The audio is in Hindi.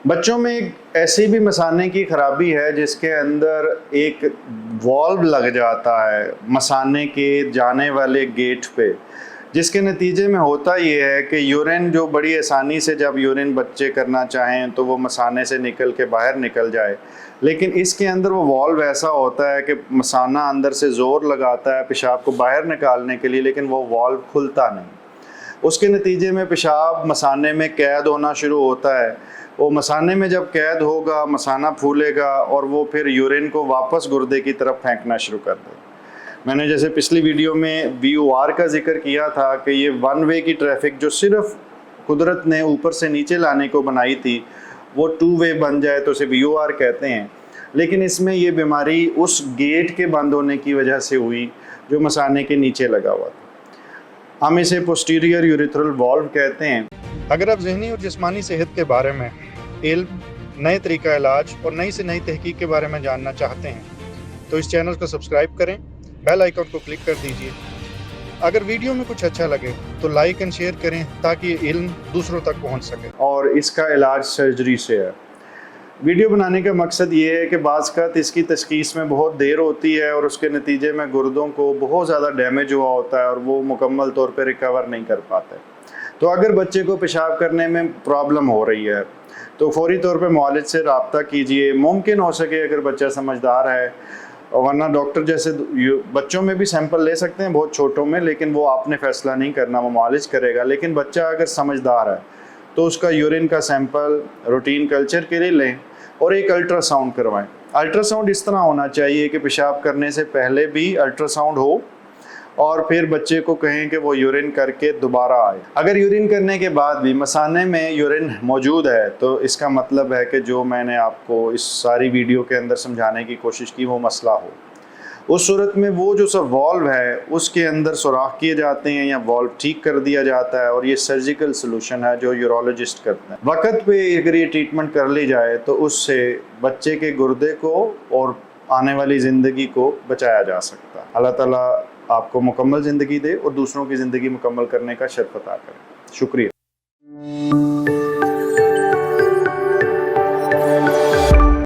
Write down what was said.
बच्चों में एक ऐसी भी मसाने की खराबी है जिसके अंदर एक वॉल्व लग जाता है मसाने के जाने वाले गेट पे, जिसके नतीजे में होता ये है कि यूरिन जो बड़ी आसानी से जब यूरिन बच्चे करना चाहें तो वो मसाने से निकल के बाहर निकल जाए, लेकिन इसके अंदर वो वॉल्व ऐसा होता है कि मसाना अंदर से ज़ोर लगाता है पेशाब को बाहर निकालने के लिए, लेकिन वो वॉल्व खुलता नहीं। उसके नतीजे में पेशाब मसाने में कैद होना शुरू होता है। वो मसाने में जब कैद होगा मसाना फूलेगा और वो फिर यूरिन को वापस गुर्दे की तरफ फेंकना शुरू कर देगा। मैंने जैसे पिछली वीडियो में VOR का जिक्र किया था कि ये वन वे की ट्रैफिक जो सिर्फ कुदरत ने ऊपर से नीचे लाने को बनाई थी वो 2 वे बन जाए तो उसे VOR कहते हैं, लेकिन इसमें ये बीमारी उस गेट के बंद होने की वजह से हुई जो मसाने के नीचे लगा हुआ था। हम इसे पोस्टीरियर यूरिथ्रल वॉल्व कहते हैं। अगर आप ज़हनी और जिस्मानी सेहत के बारे में इल्म, नए तरीका इलाज और नई से नई तहकीक के बारे में जानना चाहते हैं तो इस चैनल को सब्सक्राइब करें, बेल आइकन को क्लिक कर दीजिए। अगर वीडियो में कुछ अच्छा लगे तो लाइक एंड शेयर करें ताकि ये इल्म दूसरों तक पहुंच सके। और इसका इलाज सर्जरी से है। वीडियो बनाने का मकसद ये है कि बाज़ इसकी तशख़ीस में बहुत देर होती है और उसके नतीजे में गुर्दों को बहुत ज़्यादा डैमेज हुआ होता है और वो मुकम्मल तौर पर रिकवर नहीं कर पाते। तो अगर बच्चे को पेशाब करने में प्रॉब्लम हो रही है तो फौरी तौर पे मुआलिज से रब्ता कीजिए। मुमकिन हो सके अगर बच्चा समझदार है, वरना डॉक्टर जैसे बच्चों में भी सैंपल ले सकते हैं बहुत छोटों में, लेकिन वो आपने फ़ैसला नहीं करना, वो मुआलिज करेगा। लेकिन बच्चा अगर समझदार है तो उसका यूरिन का सैंपल रूटीन कल्चर के लिए लें और एक अल्ट्रासाउंड करवाएं। अल्ट्रासाउंड इस तरह होना चाहिए कि पेशाब करने से पहले भी अल्ट्रासाउंड हो और फिर बच्चे को कहें कि वो यूरिन करके दोबारा आए। अगर यूरिन करने के बाद भी मसाने में यूरिन मौजूद है तो इसका मतलब है कि जो मैंने आपको इस सारी वीडियो के अंदर समझाने की कोशिश की वो मसला हो। उस सूरत में वो जो सब वॉल्व है उसके अंदर सुराख किए जाते हैं या वॉल्व ठीक कर दिया जाता है और ये सर्जिकल सलूशन है जो यूरोलॉजिस्ट करते हैं। वक्त पे अगर ये ट्रीटमेंट कर ली जाए तो उससे बच्चे के गुर्दे को और आने वाली ज़िंदगी को बचाया जा सकता है। अल्लाह ताला आपको मुकम्मल ज़िंदगी दे और दूसरों की ज़िंदगी मुकम्मल करने का शर्फ अता करें। शुक्रिया।